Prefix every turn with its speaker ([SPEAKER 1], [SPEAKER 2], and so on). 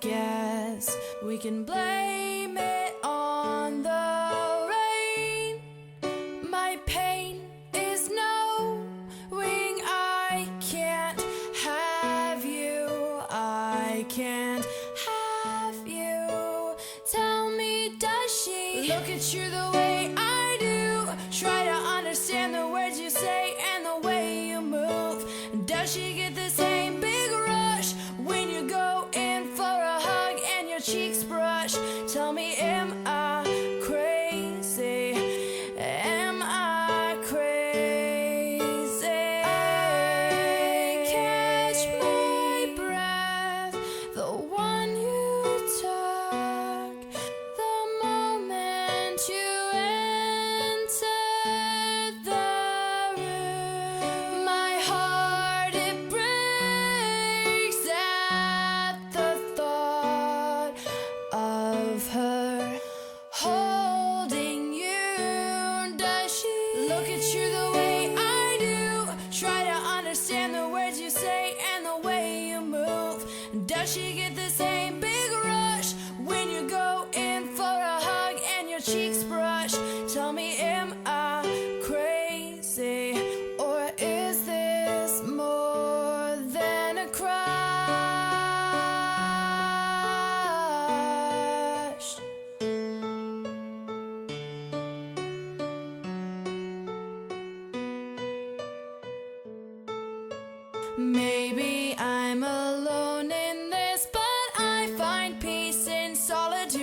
[SPEAKER 1] guess we can blame it on the rain. My pain is knowing I can't have you. I can't have you. Tell me, does she look at you the way I do? Try to understand the words you say and the way you move. Does she get the same big rush when you go in for a hug and your cheeks brush? Tell me, am I crazy? Am I crazy? I catch my breath, the one you took, the moment you entered the room. My heart, it breaks at the thought of her holding you. Does she look at you the way I do? Try to understand the words you say and the way you move. Does she get the same big rush when you go in for a hug and your cheeks brush? Tell me